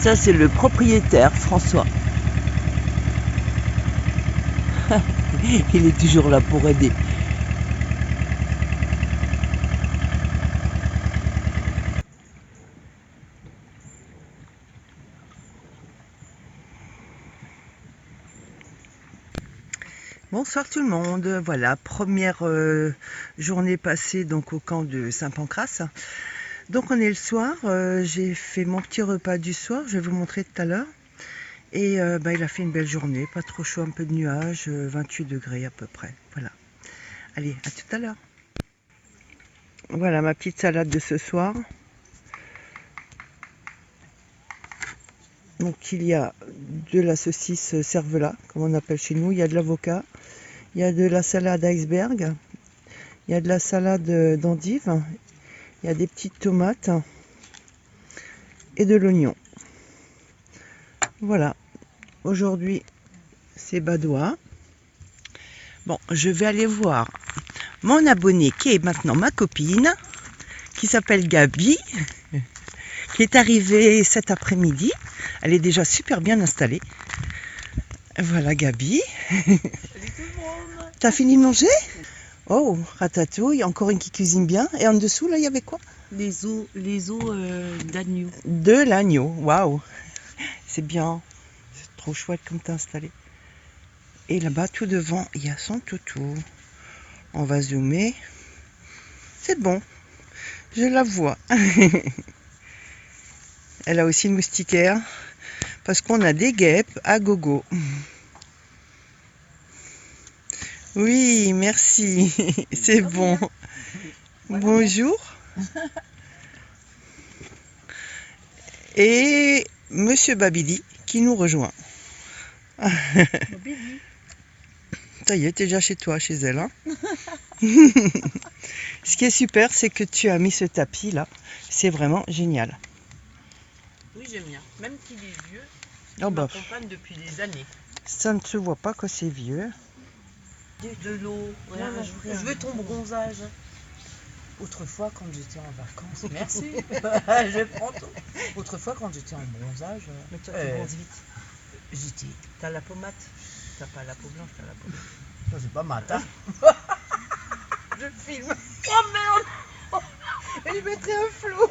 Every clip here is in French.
Ça, c'est le propriétaire, François. Il est toujours là pour aider. Bonsoir tout le monde. Voilà, première journée passée donc au camp de Saint-Pancrace. Donc on est le soir. J'ai fait mon petit repas du soir. Je vais vous montrer tout à l'heure. Et il a fait une belle journée, pas trop chaud, un peu de nuages, 28 degrés à peu près. Voilà. Allez, à tout à l'heure. Voilà ma petite salade de ce soir. Donc il y a de la saucisse cervelas, comme on appelle chez nous. Il y a de l'avocat. Il y a de la salade iceberg. Il y a de la salade d'endive. Il y a des petites tomates. Et de l'oignon. Voilà. Aujourd'hui, c'est Badois. Bon, je vais aller voir mon abonné qui est maintenant ma copine, qui s'appelle Gabi, qui est arrivée cet après-midi. Elle est déjà super bien installée. Voilà Gabi. Salut tout le monde. T'as fini de manger? Oh, ratatouille, encore une qui cuisine bien. Et en dessous, là, il y avait quoi? Les os d'agneau. De l'agneau, waouh. C'est bien. C'est trop chouette comme t'as installé. Et là-bas, tout devant, il y a son toutou. On va zoomer. C'est bon. Je la vois. Elle a aussi une moustiquaire. Parce qu'on a des guêpes à gogo. Oui, merci. C'est bon. Bonjour. Et Monsieur Babili qui nous rejoint. Ça y est, t'es déjà chez toi, chez elle. Hein. Ce qui est super, c'est que tu as mis ce tapis là. C'est vraiment génial. Oui, j'aime bien. Même qu'il est vieux, Oh il bah, m'accompagne depuis des années. ça ne se voit pas que c'est vieux. De l'eau. Voilà, Non, je veux ton bronzage. Autrefois, quand j'étais en vacances, merci. Je prends tout. Autrefois, quand j'étais en bronzage, Mais toi, tu bronzes vite. T'as la peau mate. T'as pas la peau blanche, t'as la peau mate. Ça c'est pas mat, hein. Je filme. Oh merde. Et il mettrait un flou.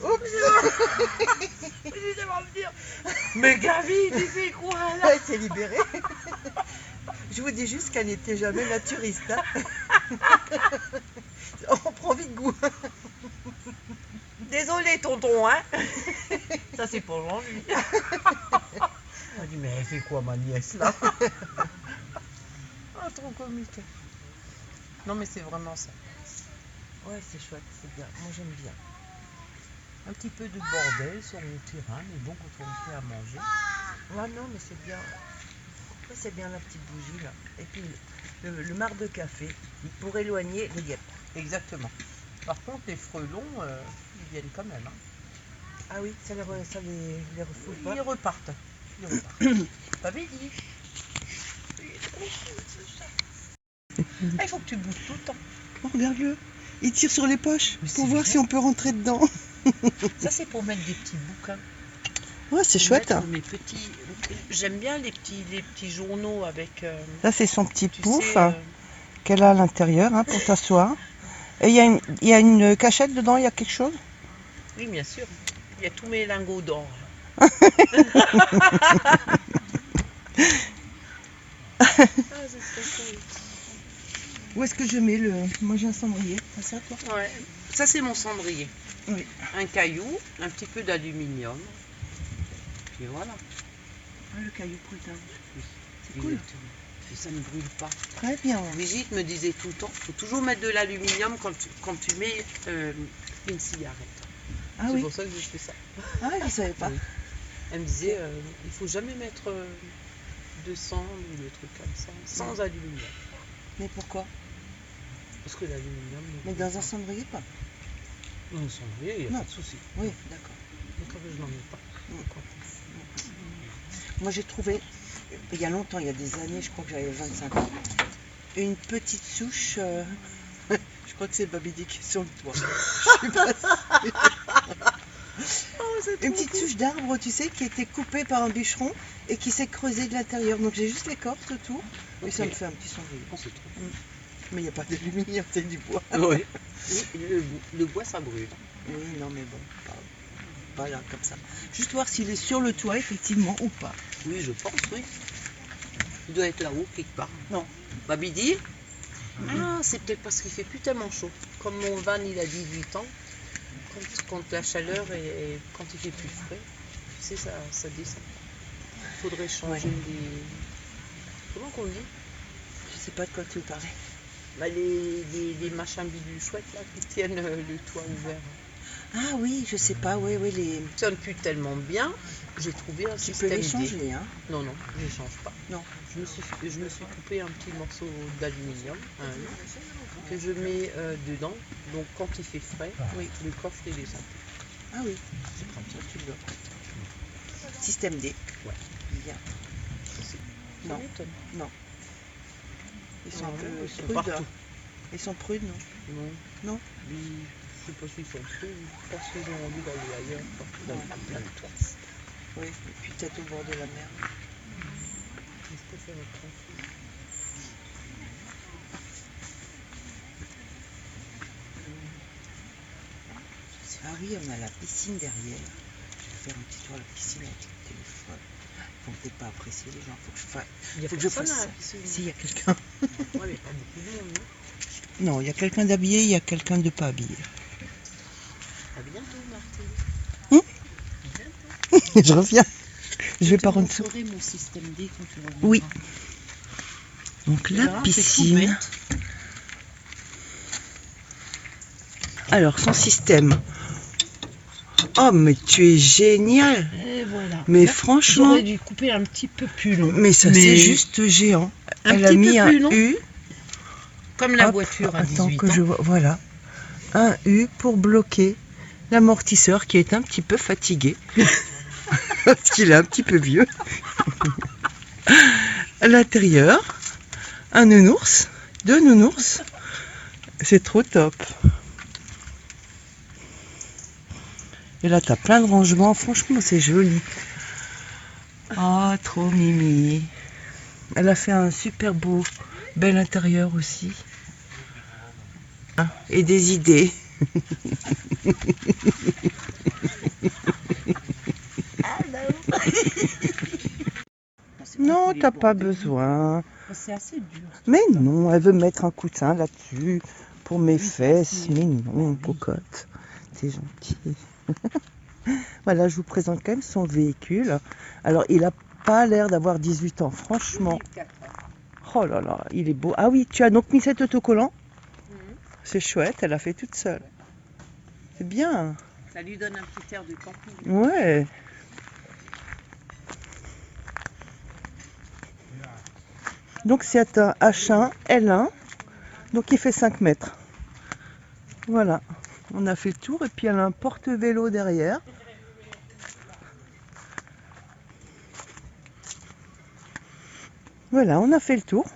Je vais me dire. Mais Gabi, tu fais quoi là? Elle s'est libérée. Je vous dis juste qu'elle n'était jamais naturiste. Hein. On prend vite goût. Désolé tonton, hein. Ça c'est pour l'ennui. On dit, mais elle fait quoi ma nièce là? Ah, trop comique. Non mais c'est vraiment ça. Ouais, c'est chouette, c'est bien. Moi, j'aime bien. Un petit peu de bordel sur le terrain, mais bon quand on fait à manger. Ouais, non, mais c'est bien. Après, c'est bien la petite bougie, là. Et puis, le marc de café, pour éloigner les guêpes. Exactement. Par contre, les frelons, ils viennent quand même. Hein. Ah oui, ça les refoule pas. Ils repartent. Ils repartent. Pas dit. Il faut que tu bouges tout le temps. Oh, regarde-le. Il tire sur les poches Mais pour c'est voir vrai. si on peut rentrer dedans. Ça, c'est pour mettre des petits bouquins. Ouais, c'est Pour chouette. mettre mes petits. J'aime bien les petits journaux avec. Ça, c'est son petit Tu pouf sais, qu'elle a à l'intérieur hein, pour t'asseoir. Et il y a une cachette dedans, il y a quelque chose? oui, bien sûr. Il y a tous mes lingots d'or. Où est-ce que je mets le... Moi, j'ai un cendrier. C'est ça, toi? Ouais. Ça c'est mon cendrier. Oui. Un caillou, un petit peu d'aluminium. Puis voilà. Ah, le caillou pour le table. C'est cool. Exactement. Puis ça ne brûle pas. Très bien. Brigitte me disait tout le temps, il faut toujours mettre de l'aluminium quand tu mets une cigarette. Ah c'est oui. pour ça que je fais ça. Ah, je ne savais pas. Oui. Elle me disait, il faut jamais mettre de cendre ou des trucs comme ça, sans aluminium. Mais pourquoi? Parce que l'aluminium... Mais dans un cendrier, pas. Non, le cendrier, il n'y a Non. pas de souci. Oui, d'accord. Mais quand je n'en mets pas. Moi, j'ai trouvé, il y a longtemps, il y a des années, je crois que j'avais 25 ans, une petite souche, je Je crois que c'est Babidi qui est sur le toit. Je suis pas sûre. Une petite souche d'arbre, tu sais, qui a été coupée par un bûcheron et qui s'est creusée de l'intérieur. Donc j'ai juste l'écorce autour et ça me fait un petit cendrier. Oh, c'est trop. Mais il n'y a pas d'aluminium, c'est du bois. Oui. Le bois, ça brûle. Oui, non mais bon, pas là comme ça. Juste voir s'il est sur le toit effectivement ou pas. Oui, je pense, oui. Il doit être là-haut, quelque part. Non. Babidi? Ah, c'est peut-être parce qu'il fait plus tellement chaud. Comme mon van, il a 18 ans, quand la chaleur et quand il fait plus frais, tu sais, ça descend. Il faudrait changer les... Comment qu'on dit? Je sais pas de quoi tu veux parler. Bah, les machins bidules chouettes, là, qui tiennent le toit ouvert. Ah oui, je sais pas, oui, les... Ça ne pue tellement bien, j'ai trouvé un Tu peux système les D. changer, hein. Non, non, je ne change pas. Non. Je me suis coupé un petit morceau d'aluminium que je mets dedans. Donc quand il fait frais, oui, le coffre est descendu. Ah oui, c'est comme ça, tu le veux. Système D. Ouais. Bien. Ça Non. m'étonne. Non. Ils sont Non, un peu ils sont prudes. partout. Ils sont prudes, non? Non. Non. Je sais pas s'ils sont pris, je pense qu'ils ont envie d'aller ailleurs, quoi. Dans Ouais. plein de toises. Oui, et puis peut-être au bord de la mer. Je préfère être tranquille. Ah oui, on a la piscine derrière. Je vais faire un petit tour à la piscine avec le téléphone. Ils vont peut-être pas apprécier les gens. Faut que je fasse. Il y a Faut que je personne fasse à ça. la piscine. Si, il y a quelqu'un. Ouais, mais pas beaucoup de monde, non? Non, il y a quelqu'un d'habillé, il y a quelqu'un de pas habillé. À bientôt, Martine. Je reviens. Je vais pas rendre ça. montrerai mon système D quand tu reviendras. Oui. Donc la Alors, c'est tout piscine. bête. Alors son système. Oh mais tu es génial. Et voilà. Mais Là, franchement. j'aurais dû couper un petit peu plus long. Mais ça c'est juste géant. Elle a petit mis peu un plus long. U. Comme la Hop, voiture à attends 18 que ans. je vois. Voilà. Un U pour bloquer l'amortisseur qui est un petit peu fatigué. Parce qu'il est un petit peu vieux. À l'intérieur, un nounours, 2 nounours. C'est trop top. Et là, t'as plein de rangements. Franchement, c'est joli. Ah, trop mimi. Elle a fait un super beau, bel intérieur aussi. Et des idées. Non, t'as pas besoin. C'est assez dur. Mais non, elle veut mettre un coussin là-dessus pour mes fesses. Mais non, cocotte. C'est gentil. Voilà, je vous présente quand même son véhicule. Alors, il a pas l'air d'avoir 18 ans, franchement. Oh là là, il est beau. Ah oui, tu as donc mis cet autocollant? C'est chouette, elle l'a fait toute seule. C'est bien. Ça lui donne un petit air de camping. Ouais. Donc c'est un H1 L1. Donc il fait 5 mètres. Voilà. On a fait le tour et puis elle a un porte-vélo derrière. Voilà, on a fait le tour.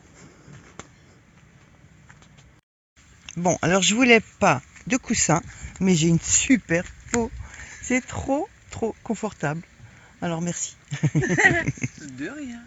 Bon, alors je voulais pas de coussin, mais j'ai une super peau. C'est trop confortable. Alors merci. De rien.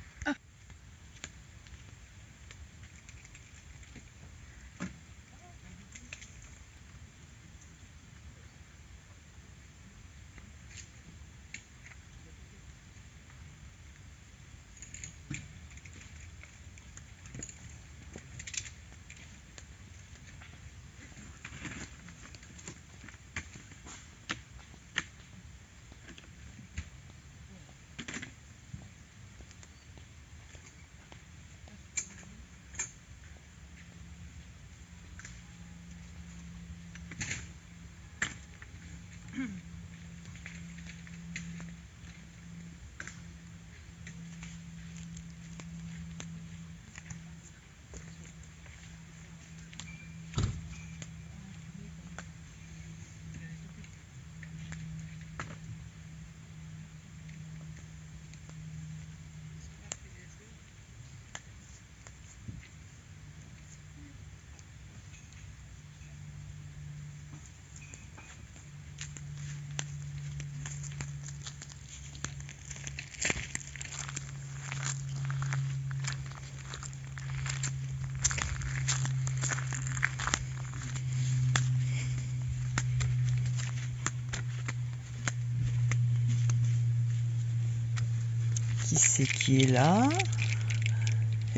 Qui c'est qui est là?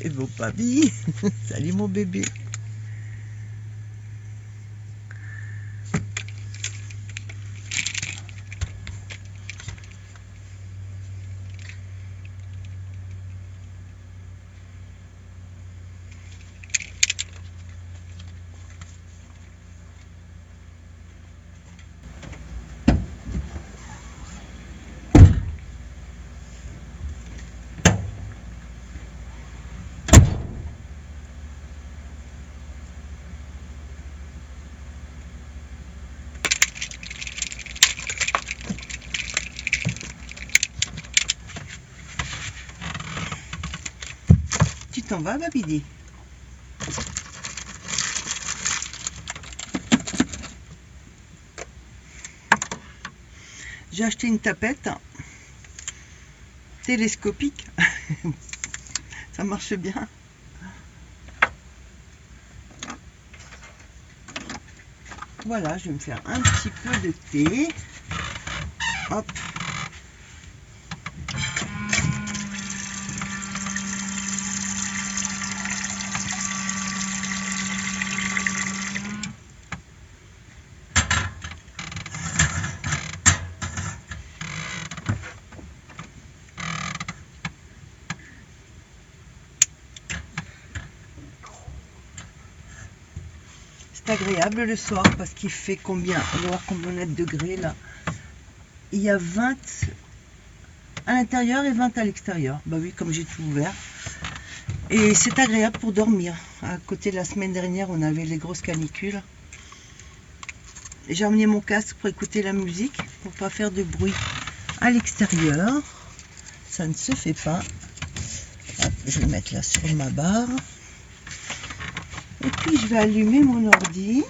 Et beau papy. Salut mon bébé. Tu t'en vas, Babidi? J'ai acheté une tapette télescopique. Ça marche bien. Voilà, je vais me faire un petit peu de thé. Hop. C'est agréable le soir parce qu'il fait combien? On va voir combien de degrés là. Il y a 20 à l'intérieur et 20 à l'extérieur. Bah oui, comme j'ai tout ouvert. Et c'est agréable pour dormir. À côté de la semaine dernière, on avait les grosses canicules. J'ai emmené mon casque pour écouter la musique, pour pas faire de bruit à l'extérieur. Ça ne se fait pas. Hop, je vais le mettre là sur ma barre. Et puis je vais allumer mon ordi.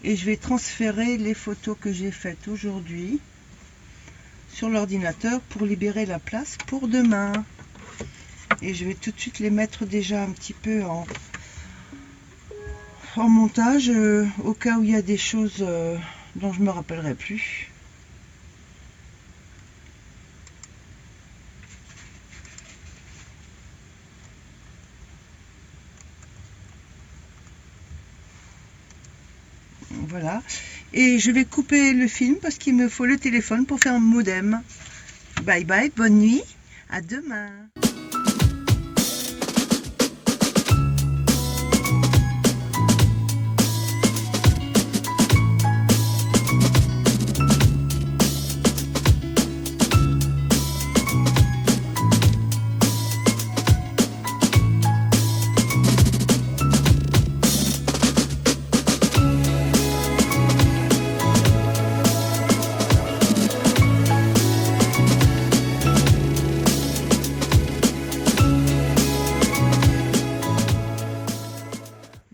Et je vais transférer les photos que j'ai faites aujourd'hui sur l'ordinateur pour libérer la place pour demain. Et je vais tout de suite les mettre déjà un petit peu en montage au cas où il y a des choses dont je me rappellerai plus. Voilà. Et je vais couper le film parce qu'il me faut le téléphone pour faire un modem. Bye bye, bonne nuit, à demain.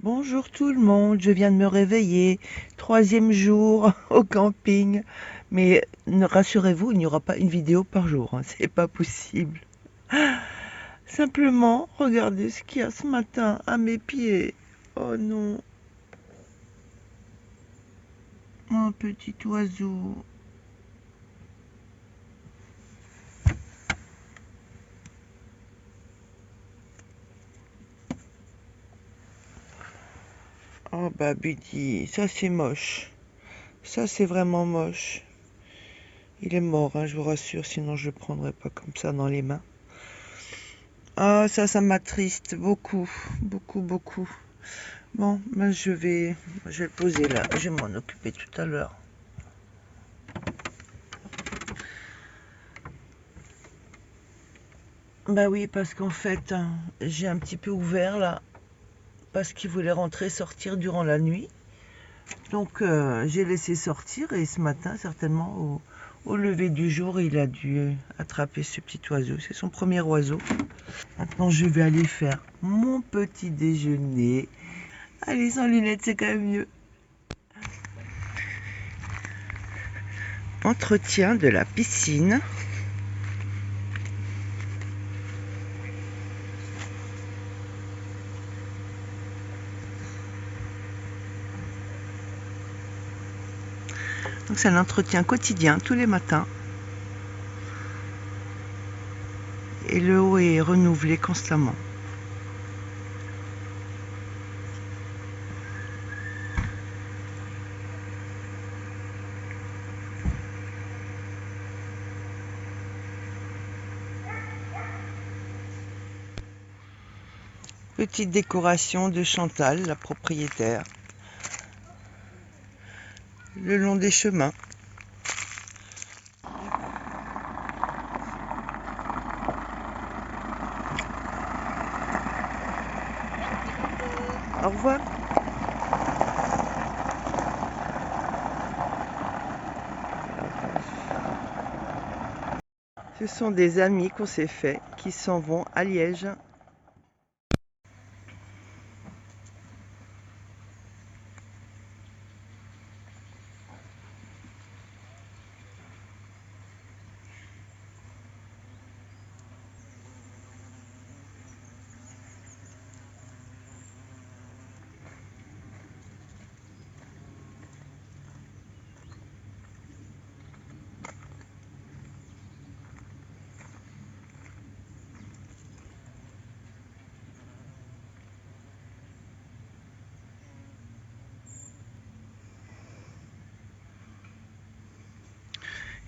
Bonjour tout le monde, je viens de me réveiller, 3e jour au camping, mais rassurez-vous, il n'y aura pas une vidéo par jour, hein, c'est pas possible. Simplement, regardez ce qu'il y a ce matin à mes pieds. Oh non, un petit oiseau. Oh bah Buddy, ça c'est moche. Ça c'est vraiment moche. Il est mort, hein, je vous rassure, sinon je le prendrais pas comme ça dans les mains. Ah, ça m'attriste beaucoup, beaucoup, beaucoup. Bon, ben je vais le poser là. Je vais m'en occuper tout à l'heure. Bah oui, parce qu'en fait, j'ai un petit peu ouvert là, parce qu'il voulait rentrer, sortir durant la nuit. Donc j'ai laissé sortir et ce matin, certainement, au lever du jour, il a dû attraper ce petit oiseau. C'est son premier oiseau. Maintenant, je vais aller faire mon petit déjeuner. Allez, sans lunettes, c'est quand même mieux. Entretien de la piscine. Donc c'est un entretien quotidien tous les matins. Et le haut est renouvelé constamment. Petite décoration de Chantal, la propriétaire, le long des chemins. Au revoir. Ce sont des amis qu'on s'est fait qui s'en vont à Liège.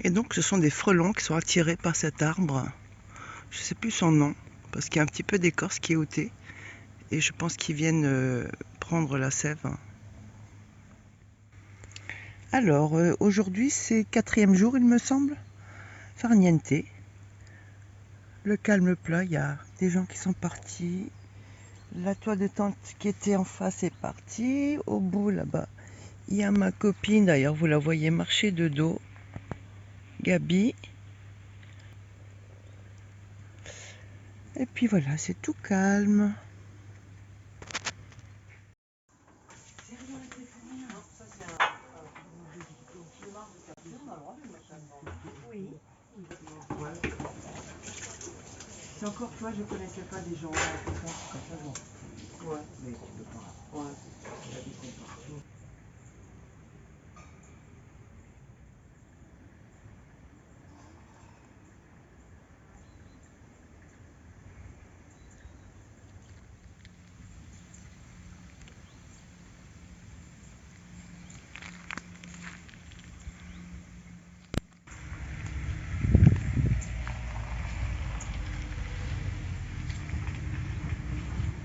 Et donc ce sont des frelons qui sont attirés par cet arbre. Je ne sais plus son nom, parce qu'il y a un petit peu d'écorce qui est ôtée. Et je pense qu'ils viennent prendre la sève. Alors, aujourd'hui c'est 4e jour il me semble. Farniente. Le calme plat, il y a des gens qui sont partis. La toile de tente qui était en face est partie. Au bout là-bas, il y a ma copine, d'ailleurs vous la voyez marcher de dos. Gabi. Et puis voilà, c'est tout calme. Oui. C'est encore toi, je connaissais pas des gens comme ça. Ouais, mais tu peux pas. Ouais.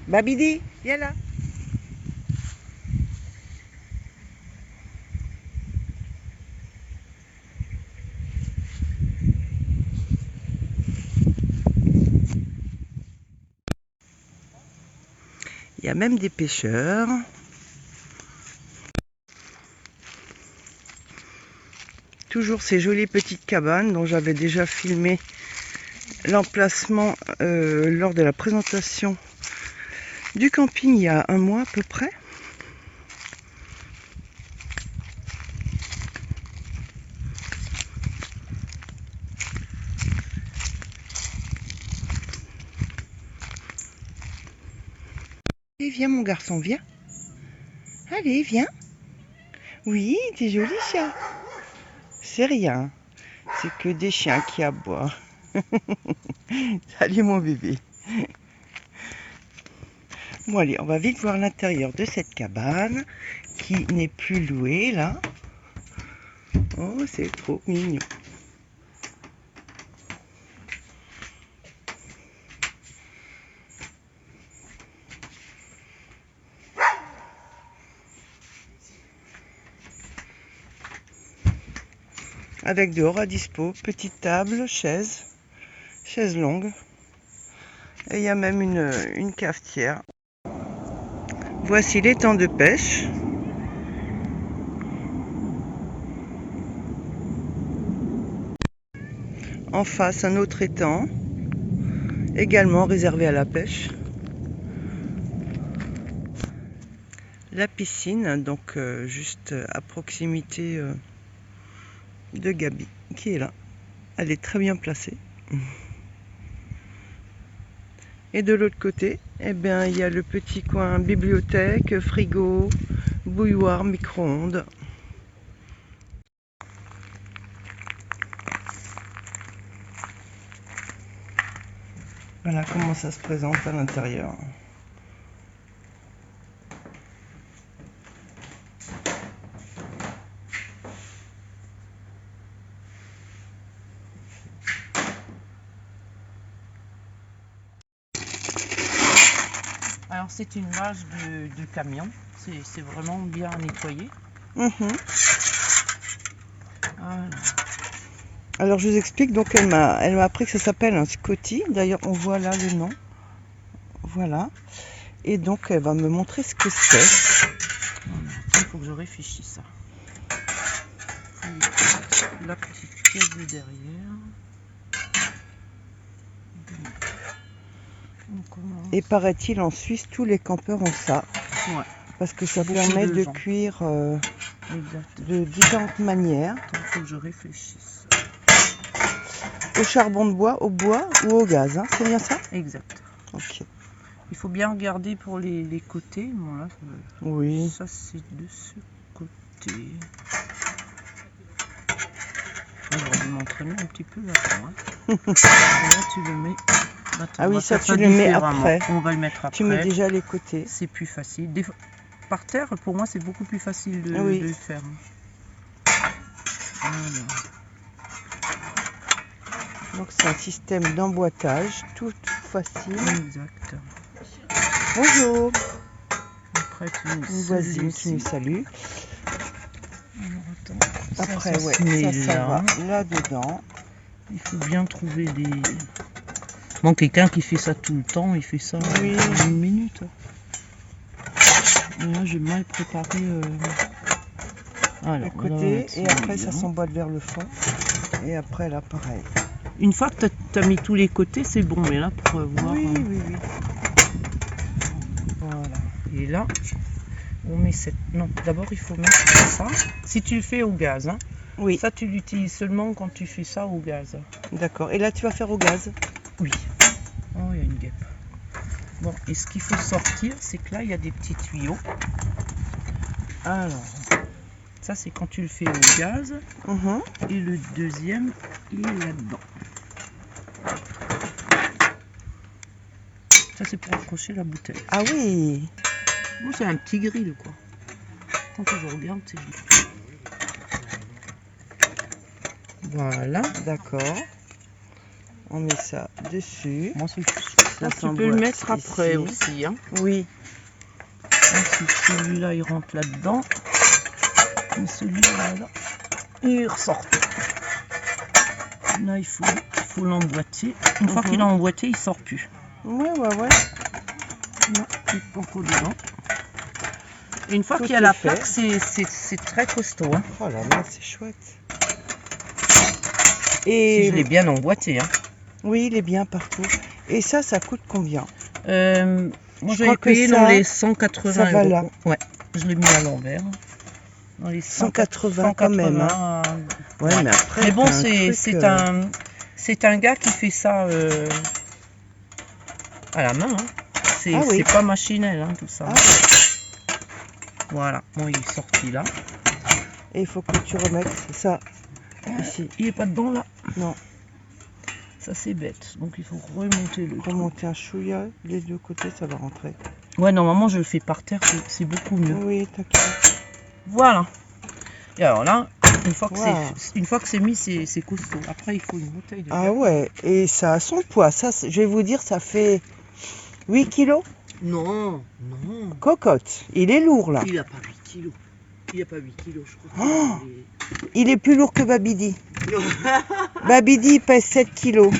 Babidi, viens là. Il y a même des pêcheurs. Toujours ces jolies petites cabanes dont j'avais déjà filmé l'emplacement lors de la présentation du camping il y a un mois à peu près. Et viens mon garçon, viens. Allez, viens. Oui, t'es joli chien. C'est rien. C'est que des chiens qui aboient. Salut mon bébé. Bon allez, on va vite voir l'intérieur de cette cabane qui n'est plus louée là. Oh, c'est trop mignon. Avec dehors à dispo, petite table, chaise longue. Et il y a même une cafetière. Voici l'étang de pêche. En face, un autre étang, également réservé à la pêche. La piscine, donc juste à proximité de Gabi, qui est là. Elle est très bien placée. Et de l'autre côté, eh bien, il y a le petit coin bibliothèque, frigo, bouilloire, micro-ondes. Voilà comment ça se présente à l'intérieur. Alors c'est une bâche de camion, c'est vraiment bien nettoyé. Mhm. Voilà. Alors je vous explique, donc elle m'a appris que ça s'appelle un Scotty. D'ailleurs on voit là le nom. Voilà. Et donc elle va me montrer ce que c'est. Voilà. Il faut que je réfléchisse. La petite pièce de derrière. On commence. Et paraît-il en Suisse, tous les campeurs ont ça. Ouais. Parce que ça Beaucoup permet de de gens. cuire Exact. de différentes manières. Il faut que je réfléchisse. Au charbon de bois, au bois ou au gaz. Hein. C'est bien ça? Exact. Ok. Il faut bien regarder pour les côtés. Bon, là, Oui. ça c'est de ce côté. Je vais m'entraîner un petit peu là. Hein. Là, tu le mets. Attends, Ah on oui, va ça faire tu le mets différemment. après. On va le mettre après. Tu mets déjà les côtés. C'est plus facile. Par terre, pour moi, c'est beaucoup plus facile de le faire. Voilà. Donc c'est un système d'emboîtage, tout facile. Exact. Bonjour. Après, tu mets Une voisine qui nous salue. Alors, attends. Après, ça ouais, se met ça là. va là-dedans. Il faut bien trouver des... Bon, quelqu'un qui fait ça tout le temps, il fait ça Oui. en une minute. Et là, j'ai mal préparé alors, Le côté, et après ça s'en s'emboîte vers le fond. Et après là, pareil. Une fois que tu as mis tous les côtés, c'est bon. Mais là, pour voir... Oui, oui, oui. Voilà. Et là, on met cette... Non, d'abord, il faut mettre ça. Si tu le fais au gaz, hein. Oui, Ça, tu l'utilises seulement quand tu fais ça au gaz. d'accord. Et là, tu vas faire au gaz. Oui. Oh, il y a une guêpe. Bon, et ce qu'il faut sortir, c'est que là, il y a des petits tuyaux. Alors, ça, c'est quand tu le fais au gaz. Mhm. Et le deuxième, il est là-dedans. Ça, c'est pour accrocher la bouteille. Ah oui. Bon, c'est un petit grill, quoi. Quand je regarde, c'est juste. Voilà. D'accord. On met ça dessus. Bon, ça, tu peux s'emboîte le mettre après ici. aussi. Hein. Oui. Ensuite, celui-là, il rentre là-dedans. Et celui-là, là, il ressort. Là, il faut l'emboîter. Une fois qu'il est emboîté, il sort plus. Ouais, ouais, ouais. Là, il est encore dedans. Et une fois Tout qu'il y a est la fait. plaque, c'est très costaud. Hein. Oh là là, c'est chouette. Si Et je l'ai bien emboîté. Hein. oui, il est bien partout. Et ça coûte combien? Moi, Je j'avais crois que payé ça, dans les 180 ça va euros. là. Ouais, je l'ai mis à l'envers. Dans les 180 quand même. Hein. Ouais, mais après. Mais bon, t'as un truc, c'est un gars qui fait ça à la main. Hein. C'est Ah oui. c'est pas machinel, hein, tout ça. Ah. Voilà, bon, il est sorti là. Et il faut que tu remettes ça ici. Il est pas dedans là. Non. Ça c'est bête, donc il faut remonter le truc. Remonter un chouïa, les deux côtés, ça va rentrer. Ouais, normalement je le fais par terre, c'est beaucoup mieux. Oui, t'inquiète. Voilà. Et alors là, une fois que Wow. c'est mis, c'est costaud. Après, il faut une bouteille de Ah verre. ouais, et ça a son poids. Ça, je vais vous dire, ça fait 8 kilos. Non, non, Cocotte, il est lourd là. il a pas 8 kilos. Il a pas 8 kilos, je crois. Oh, il est plus lourd que Babidi. qu'il est- Babidi pèse 7 kilos.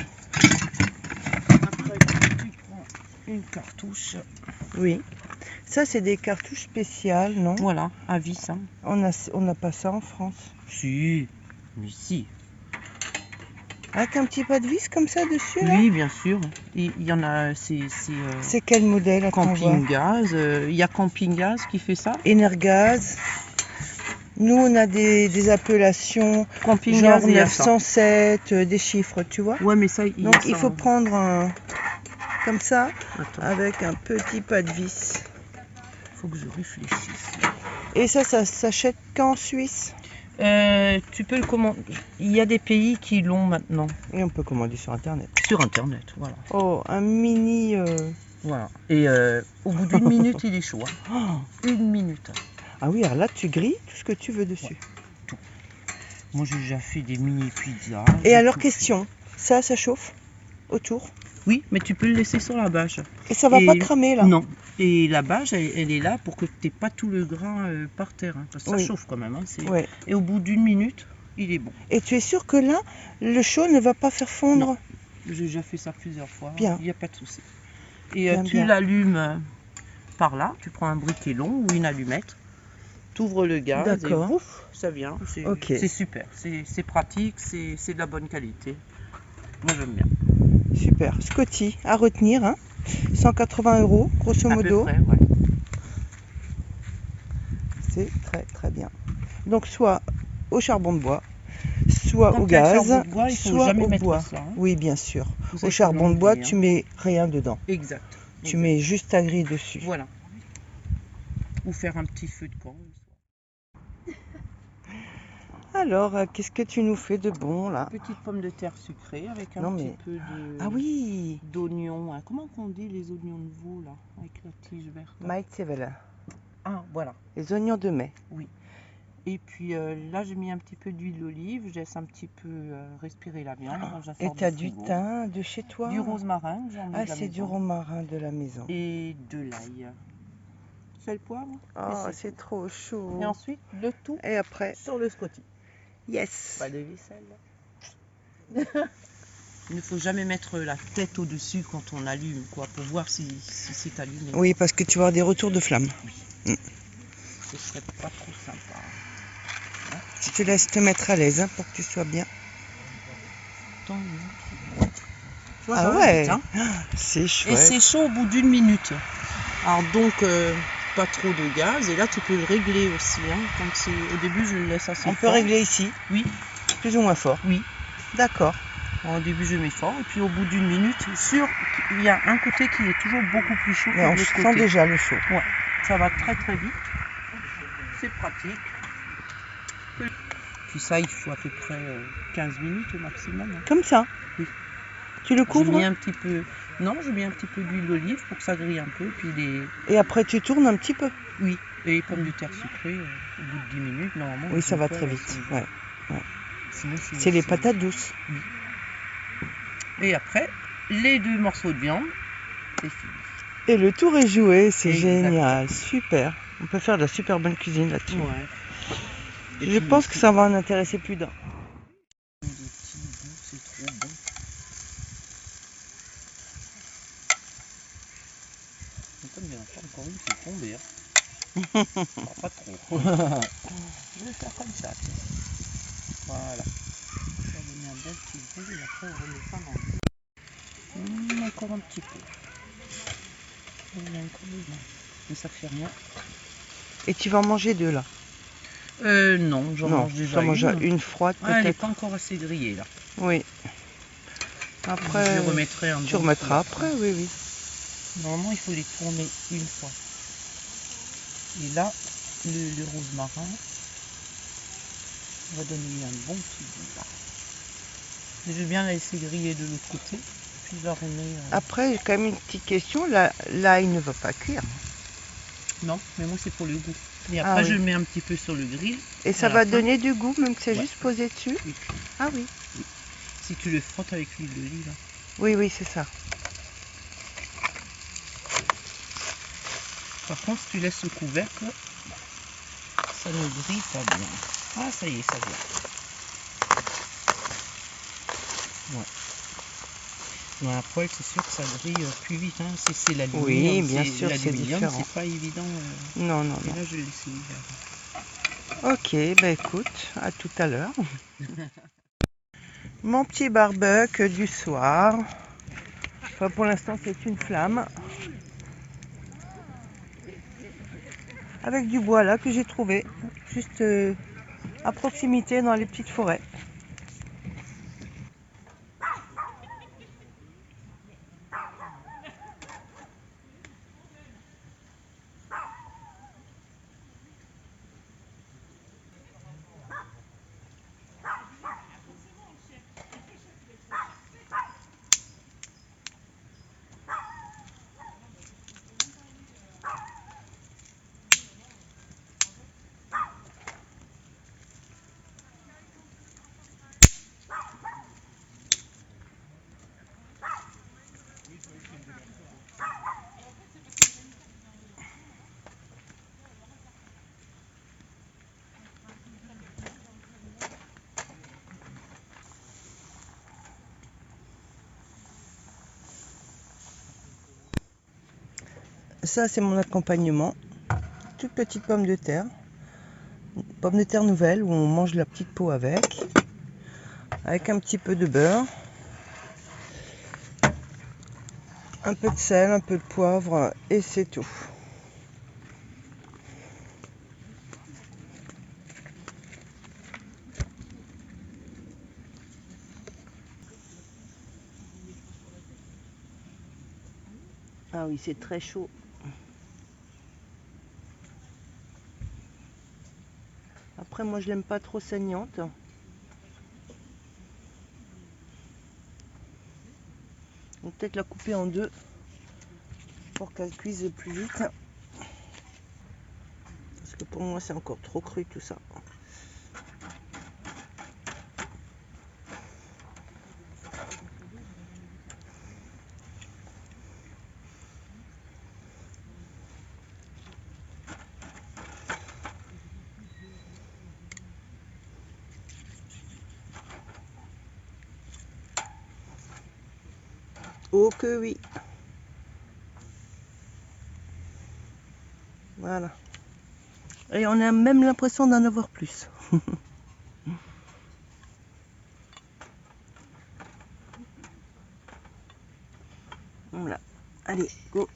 Après, tu prends une cartouche. Oui. Ça, c'est des cartouches spéciales, non? Voilà, à vis. Hein. On n'a pas ça en France. Si, mais si. Avec un petit pas de vis comme ça dessus là? Oui, bien sûr. Il y en a, C'est quel modèle? Attends, on voit. Camping Gaz. Il y a Camping Gaz qui fait ça. Energaz. Nous, on a des appellations Camping genre Gaz, il y a ça. 907, des chiffres, tu vois. Ouais, mais ça, Donc, y a il ça, faut hein. prendre un comme ça, Attends, avec un petit pas de vis. faut que je réfléchisse. Et ça s'achète qu'en Suisse? Tu peux le commander. Il y a des pays qui l'ont maintenant. Et on peut commander sur internet. Sur internet, voilà. Oh, un mini. Voilà. Et au bout d'une minute, il est chaud. Hein. Oh, 1 minute. ah oui, alors là, tu grilles tout ce que tu veux dessus. Moi, j'ai déjà fait des mini pizzas. Et j'ai alors, tout question, ça chauffe autour? fait. Oui, mais tu peux le laisser sur la bâche. Et ça va Et pas cramer là? Non. Et la bâche, elle est là pour que tu n'aies pas tout le grain par terre. Hein, parce que ça Oui. chauffe quand même. Hein, Ouais. Et au bout d'1 minute, il est bon. Et tu es sûr que là, le chaud ne va pas faire fondre? Non. J'ai déjà fait ça plusieurs fois. Bien. Il n'y a pas de souci. Et Bien, tu bien. l'allumes par là. Tu prends un briquet long ou une allumette. Tu ouvres le gaz et D'accord. pouf, ça vient. C'est Ok. c'est super. C'est pratique. C'est de la bonne qualité. Moi, j'aime bien. Super. Scotty, à retenir, hein. 180 €, grosso À peu modo. près, ouais. C'est très très bien. Donc soit au charbon de bois, soit Quand au il y a le gaz, charbon de bois, il faut soit jamais au mettre bois. ça, hein. Oui, bien sûr. Vous Au savez charbon de que bois, l'enlever, tu hein. mets rien dedans. Exact. Tu mets juste ta grille dessus. Voilà. Ou faire un petit feu de camp. Alors, qu'est-ce que tu nous fais de bon là? Petite pomme de terre sucrée avec un Non, petit mais- peu de Ah oui, d'oignon. Hein. Comment on dit les oignons de veau là, avec la tige verte? Maïzevela, Ah, voilà. les oignons de mai. Et puis là, j'ai mis un petit peu d'huile d'olive. Je laisse un petit peu respirer la viande. Je la Et sors tu as du du frigo. thym de chez toi? Du rosmarin, j'en ai Ah, de la c'est du maison. romarin de la maison. Et de l'ail. Sel, poivre. Oh, et c'est trop chaud. Et ensuite, le tout Et après, sur le Scotty. yes. Pas de vaisselle. Il ne faut jamais mettre la tête au-dessus quand on allume, quoi, pour voir si c'est allumé. Oui, parce que tu vas avoir des retours de flamme. Ce serait pas trop sympa. Je te laisse te mettre à l'aise, hein, pour que tu sois bien. Tant mieux. Tu vois, Ah ça va ouais, vite, hein. c'est Et chouette. c'est chaud au bout d'1 minute. Alors donc, pas trop de gaz. Et là, tu peux le régler aussi. Hein, quand au début, je le laisse assez On peut fort. régler ici, Oui, plus ou moins fort. oui. D'accord. Au début, je mets fort. Et puis au bout d'1 minute, sûr, il y a un côté qui est toujours beaucoup plus chaud Mais que on l'autre sent côté. déjà le chaud. Ça va très très vite. C'est pratique. Puis ça, il faut à peu près 15 minutes au maximum. Hein. Comme ça. Oui. Tu le J'ai couvres mis un petit peu. Non, j'ai mis un petit peu d'huile d'olive pour que ça grille un peu. Puis et après tu tournes un petit peu. Oui. Et les pommes de terre sucrées, au bout de 10 minutes, normalement. Oui, elles ça sont va cuites, très elles vite. sont- Ouais. Sinon, C'est les patates douces. Et après, les 2 morceaux de viande, c'est fini. Et le tour est joué, c'est Exact. génial, super. On peut faire de la super bonne cuisine là-dessus. Ouais. Et Je puis, pense que ça va en intéresser plus d'un. des petits bouts, c'est trop bon. Et comme il n'y en a pas encore une qui est tombée, hein. Alors, pas trop. Je vais faire comme ça. tiens. Voilà. Ça va donner un bon petit goût et après on remet ça dans le... encore un petit peu. Il y a encore besoin. Mais ça fait rien. Et tu vas en manger deux là? Non, j'en Non, mange déjà tu en manges une. une froide Ah, elle n'est peut-être. pas encore assez grillée là. Oui. Après, Je les remettrai un tu bon remettras coup. après, oui, oui. Normalement, il faut les tourner une fois. Et là, le rosmarin va donner un bon petit goût. Là. Je vais bien la laisser griller de l'autre côté. Puis je la remets. Après, j'ai quand même une petite question. L'ail ne va pas cuire. Non, mais moi c'est pour le goût. Et après, oui. je le mets un petit peu sur le grill. Et ça à la va fin. donner du goût, même que c'est Ouais. juste posé dessus. Oui. Ah oui. Si tu le frottes avec l'huile d'olive. Hein. Oui, oui, c'est ça. Par contre, si tu laisses le couvercle, ça ne grille pas bien. Ah, ça y est, ça vient. Ouais. Dans la poêle, c'est sûr que ça grille plus vite. Hein. C'est l'aluminium. Oui, bien sûr, c'est l'aluminium, différent. c'est pas évident. Non, non, Et non. là, je l'ai essayé. Ok, bah écoute, à tout à l'heure. Mon petit barbecue du soir. Enfin, pour l'instant, c'est une flamme. Avec du bois là que j'ai trouvé, juste à proximité dans les petites forêts. Ça, c'est mon accompagnement. Toute petite pomme de terre. Pomme de terre nouvelle où on mange la petite peau avec. Avec un petit peu de beurre. Un peu de sel, un peu de poivre et c'est tout. Ah oui, c'est très chaud. Après, moi, je l'aime pas trop saignante. On va peut-être la couper en deux pour qu'elle cuise plus vite. Parce que pour moi, c'est encore trop cru tout ça. Oh que oui. Voilà. Et on a même l'impression d'en avoir plus. Voilà. Allez, go.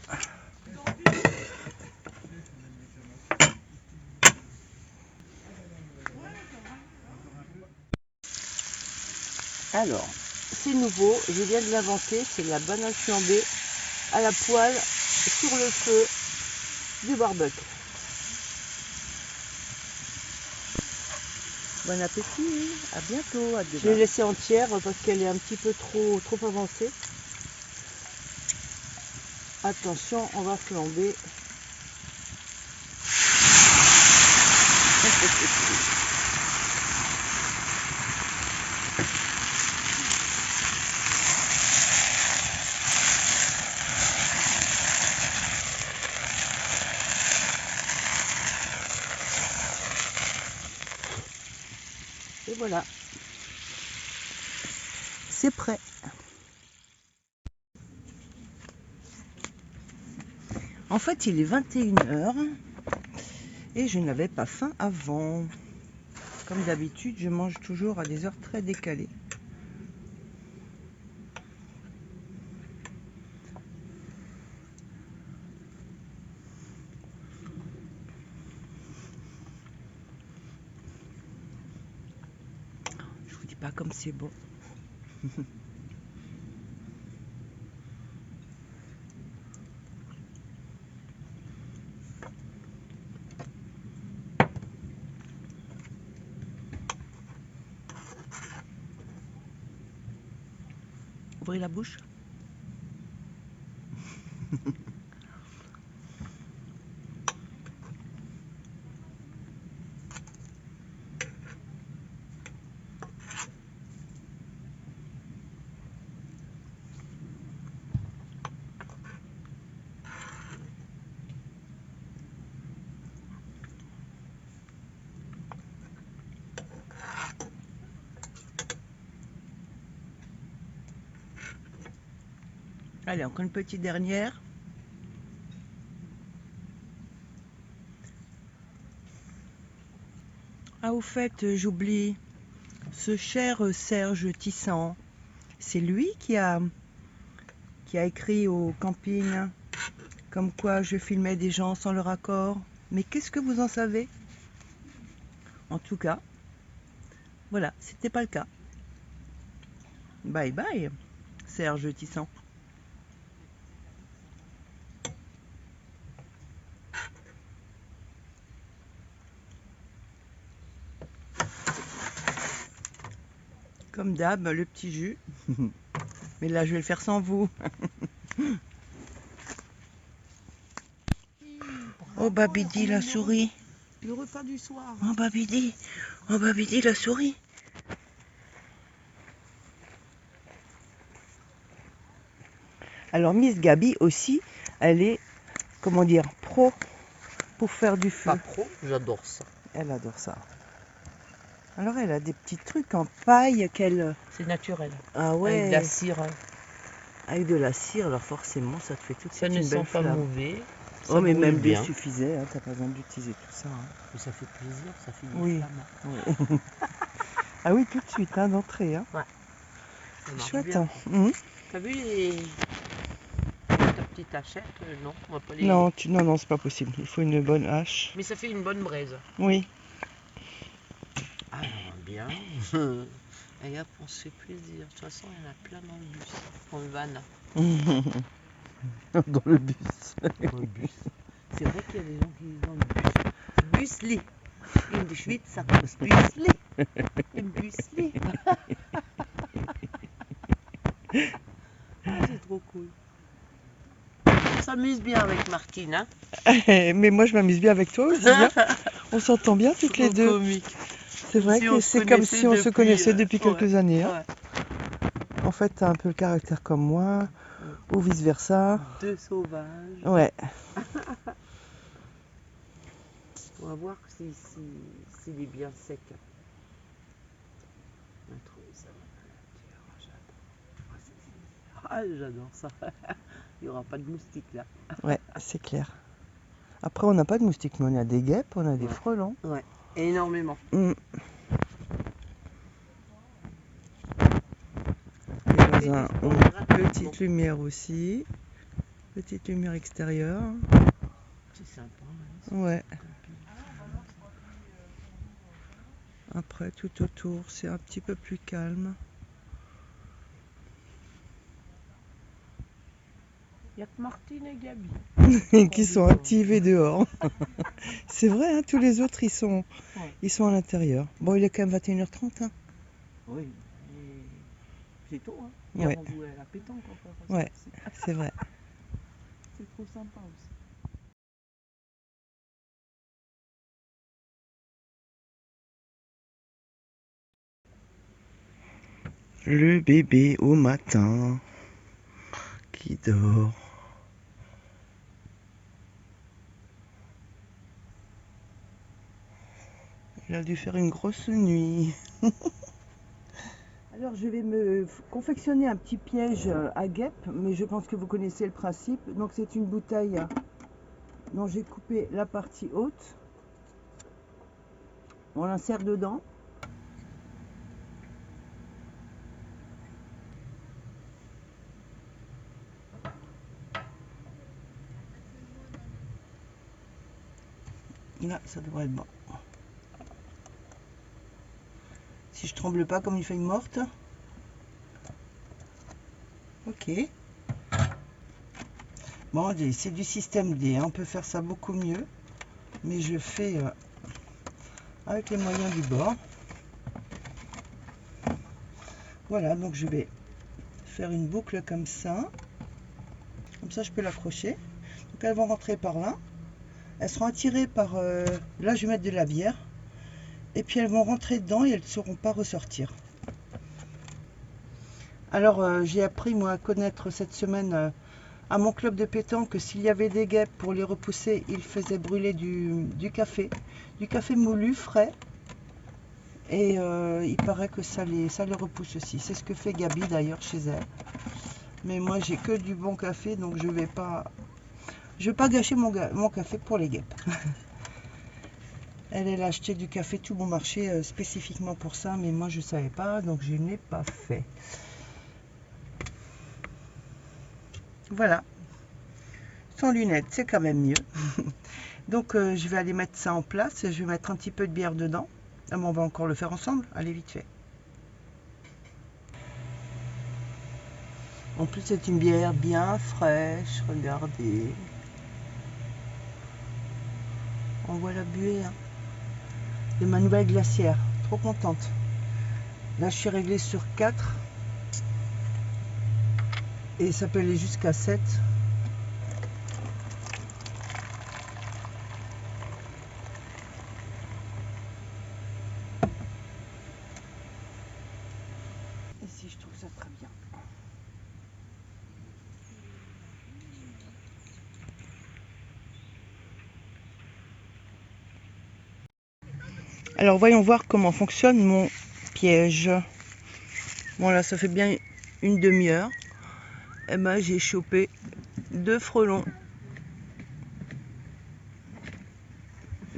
Alors, c'est nouveau, je viens de l'inventer, c'est la banane flambée à la poêle sur le feu du barbecue. Bon appétit, à bientôt. À demain. Je l'ai laissée entière parce qu'elle est un petit peu trop avancée. Attention, on va flamber. Et voilà, c'est prêt. En fait, il est 21 h et je n'avais pas faim avant. Comme d'habitude, je mange toujours à des heures très décalées. Je vous dis pas comme c'est bon. Ouvrez la bouche. Allez, encore une petite dernière. Ah, au fait, j'oublie. Ce cher Serge Tissant, c'est lui qui a écrit au camping comme quoi je filmais des gens sans leur accord. Mais qu'est-ce que vous en savez? En tout cas, voilà, c'était pas le cas. Bye bye, Serge Tissant. Comme d'hab, le petit jus. Mais là, je vais le faire sans vous. Oh, Babidi, la souris. Le repas du soir. Oh, Babidi. Oh, Babidi, la souris. Alors, Miss Gabi aussi, elle est, comment dire, pro pour faire du feu. Pas pro, j'adore ça. Elle adore ça. Alors, elle a des petits trucs en paille qu'elle... C'est naturel. Ah ouais. Avec de la cire. Avec de la cire, alors forcément, ça te fait tout de Ça suite ne une belle sent pas flamme. mauvais. ça Oh, mais brûle même deux bien. suffisait, hein, t'as pas besoin d'utiliser tout ça. Hein. Mais ça fait plaisir, ça fait des Oui. flammes. Oui. Ah oui, tout de suite, hein, d'entrée. Hein. Ça C'est marche chouette. bien. Hein. Mhm. T'as vu ta petite hachette? Non, on va pas les... Non, non, c'est pas possible. Il faut une bonne hache. Mais ça fait une bonne braise. Oui. Ah, bien. Et hop, on se fait plaisir. De toute façon, il y en a plein dans le bus, dans le van. Dans le bus. Dans le bus. C'est vrai qu'il y a des gens qui vivent dans le bus. Busli. In de Schweiz sagt man Busli. Im Busli. Ah, c'est trop cool. On s'amuse bien avec Martine, hein? Mais moi, je m'amuse bien avec toi aussi. Hein. On s'entend bien toutes les deux. Comique. C'est vrai Si on que se c'est comme si on se depuis, connaissait depuis ouais, quelques années. Hein. ouais. En fait, t'as un peu le caractère comme moi, ou vice versa. Deux sauvages. Ouais. On va voir s'il est bien sec. On va trouver ça dans la nature. J'adore ça. Il n'y aura pas de moustiques là. Ouais, c'est clair. Après, on n'a pas de moustiques, mais on a des guêpes, on a des frelons. Ouais, énormément. Mm. Les voisins ont une petite lumière aussi. Petite lumière extérieure. C'est sympa. Ouais. Après, tout autour, c'est un petit peu plus calme. Il n'y a que Martine et Gabi. Qui sont activés dehors. C'est vrai, hein, tous les autres, ils sont à l'intérieur. Bon, il est quand même 21h30. Hein. Oui, c'est tôt. Hein. Hier, on jouait à la pétanque encore. Ouais, c'est vrai. C'est trop sympa aussi. Le bébé au matin qui dort. Il a dû faire une grosse nuit. Alors je vais me confectionner un petit piège à guêpes, mais je pense que vous connaissez le principe. Donc c'est une bouteille dont j'ai coupé la partie haute. On l'insère dedans. Là, ça devrait être bon. Si je tremble pas comme une feuille morte. Ok. Bon, c'est du système D. Hein. On peut faire ça beaucoup mieux. Mais je fais avec les moyens du bord. Voilà, donc je vais faire une boucle comme ça. Comme ça, je peux l'accrocher. Donc elles vont rentrer par là. Elles seront attirées par... là, je vais mettre de la bière. Et puis elles vont rentrer dedans et elles ne sauront pas ressortir. Alors, j'ai appris, moi, à connaître cette semaine à mon club de pétanque que s'il y avait des guêpes, pour les repousser, ils faisaient brûler du café. Du café moulu, frais. Et il paraît que ça les repousse aussi. C'est ce que fait Gabi d'ailleurs chez elle. Mais moi, j'ai que du bon café, donc je vais pas gâcher mon café pour les guêpes. Elle a acheté du café tout bon marché spécifiquement pour ça, mais moi je savais pas, donc je n'ai pas fait. Voilà. Sans lunettes, c'est quand même mieux. Donc je vais aller mettre ça en place. Je vais mettre un petit peu de bière dedans. Ah, bon, on va encore le faire ensemble. Allez, vite fait. En plus, c'est une bière bien fraîche. Regardez. On voit la buée hein, de ma nouvelle glacière. Trop contente. Là, je suis réglée sur 4. Et ça peut aller jusqu'à 7. Ici, je trouve ça très bien. Alors, voyons voir comment fonctionne mon piège. Bon, là, ça fait bien une demi-heure. Et ben, j'ai chopé 2 frelons.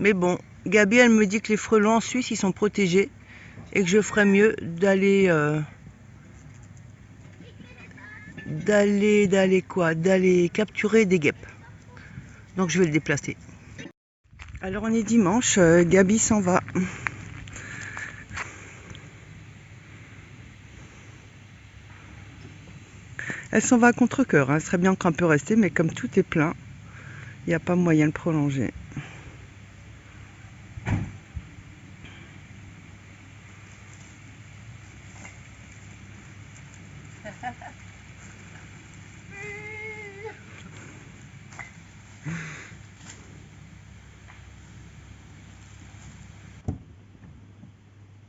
Mais bon, Gabi, elle me dit que les frelons en Suisse, ils sont protégés. Et que je ferais mieux d'aller... D'aller capturer des guêpes. Donc je vais le déplacer. Alors on est dimanche, Gabi s'en va. Elle s'en va à contre-cœur, hein. Elle serait bien qu'on peut rester, mais comme tout est plein, il n'y a pas moyen de prolonger.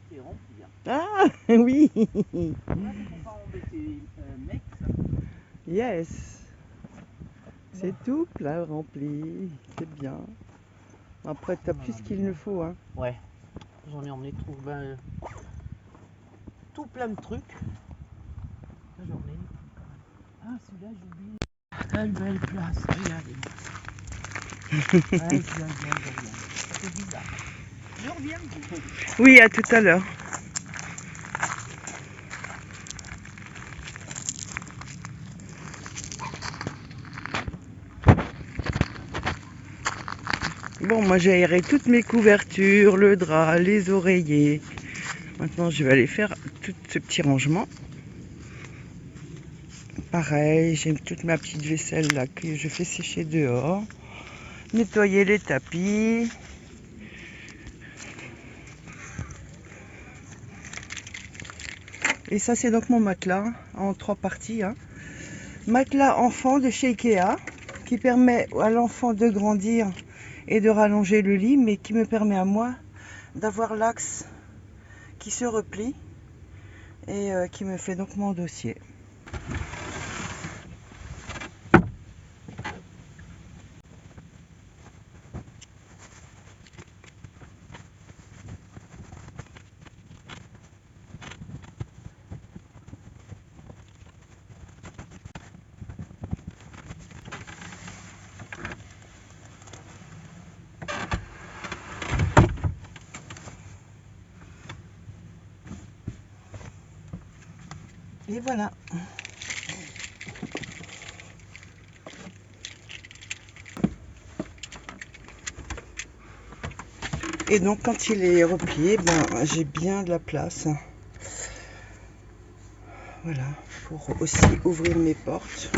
C'est rempli. Hein. Ah oui. Là, faut pas embêter mec, ça. Yes. C'est tout plein rempli. C'est bien. Après, t'as plus qu'il ne faut, hein. Ouais. J'en ai emmené tout plein de trucs. Là, j'en ai. Ah, celui-là, j'ai oublié. Quelle belle place. Regardez-moi. Aïe, je reviens. C'est bizarre. Je reviens. Oui, à tout à l'heure. Bon, moi j'ai aéré toutes mes couvertures, le drap, les oreillers. Maintenant, je vais aller faire tout ce petit rangement. Pareil, j'ai toute ma petite vaisselle là que je fais sécher dehors. Nettoyer les tapis. Et ça, c'est donc mon matelas en 3 parties. Hein. Matelas enfant de chez Ikea qui permet à l'enfant de grandir et de rallonger le lit, mais qui me permet à moi d'avoir l'axe qui se replie et qui me fait donc mon dossier. Et voilà. Et donc quand il est replié, ben, j'ai bien de la place. Voilà, pour aussi ouvrir mes portes.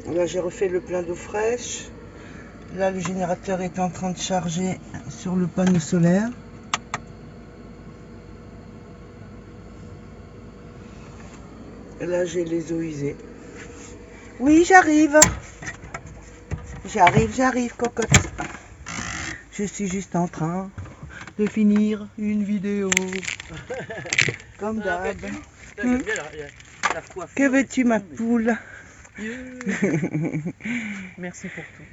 Là j'ai refait le plein d'eau fraîche. Là le générateur est en train de charger sur le panneau solaire. Là j'ai les eaux usées. Oui, j'arrive. J'arrive, cocotte. Je suis juste en train de finir une vidéo. Comme d'hab. J'aime bien la coiffure. Que veux-tu, ma poule? Merci pour tout.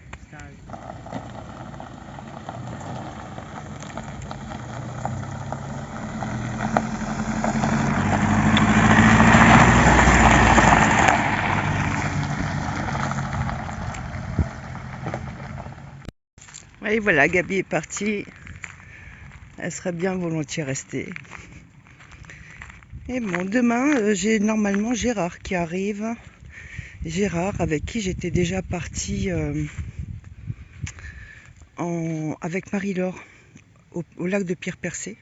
Et voilà, Gabi est partie. Elle serait bien volontiers restée. Et bon, demain, j'ai normalement Gérard qui arrive. Gérard, avec qui j'étais déjà partie avec Marie-Laure au lac de Pierre-Percé.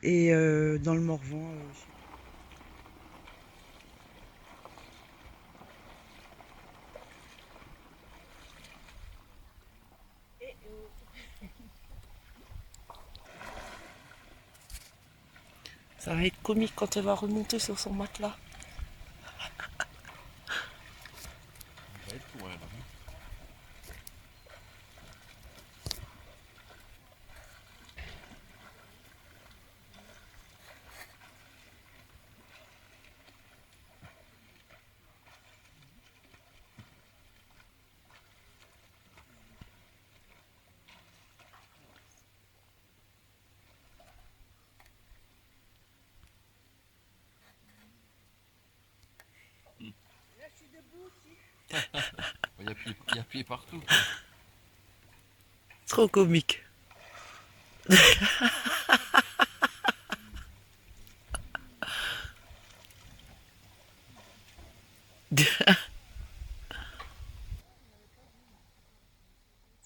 Et dans le Morvan. Ça va être comique quand elle va remonter sur son matelas. Il y a pied partout. Trop comique.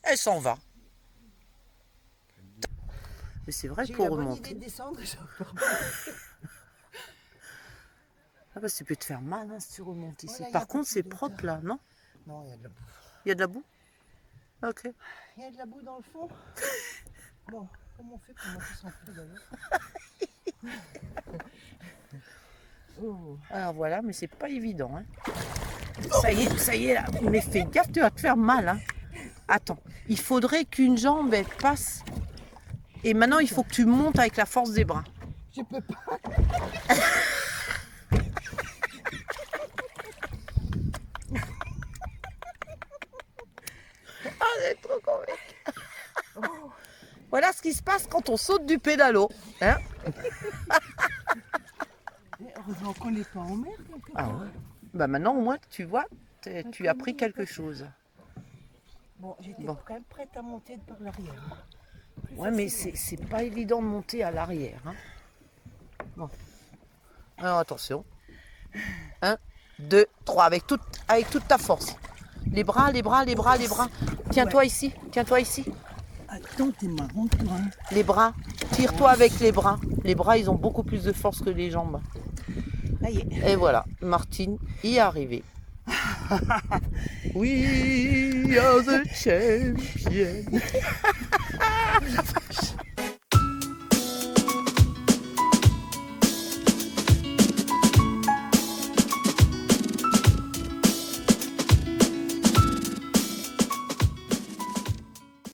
Elle s'en va. Mais c'est vrai pour remonter. De descendre, Ah bah ça peut te faire mal hein, si tu remontes ici. Voilà, Par contre c'est propre là, non? Non, il y a de la boue. Il y a de la boue? Ok. Il y a de la boue dans le fond. Bon, comment on fait pour monter sans feu d'ailleurs? Oh. Alors voilà, mais c'est pas évident. Hein. Ça y est là. Mais fais gaffe, tu vas te faire mal. Hein. Attends, il faudrait qu'une jambe elle passe. Et maintenant il faut que tu montes avec la force des bras. Je peux pas. Ah, c'est trop convaincu. Voilà ce qui se passe quand on saute du pédalo. Hein. Heureusement qu'on n'est pas en mer. Ah ouais. Bah maintenant au moins tu vois, tu as appris quelque chose. Bon, j'étais Bon. quand même prête à monter par l'arrière. Ouais mais c'est pas évident de monter à l'arrière. Hein. Bon. Alors attention. 1, 2, 3, avec toute ta force. Les bras, les bras, les bras, les bras. Tiens-toi ici, tiens-toi ici. Attends, t'es marrant toi. Hein. Les bras, tire-toi avec les bras. Les bras, ils ont beaucoup plus de force que les jambes. Là y est. Et voilà, Martine y est arrivée. We are the champions.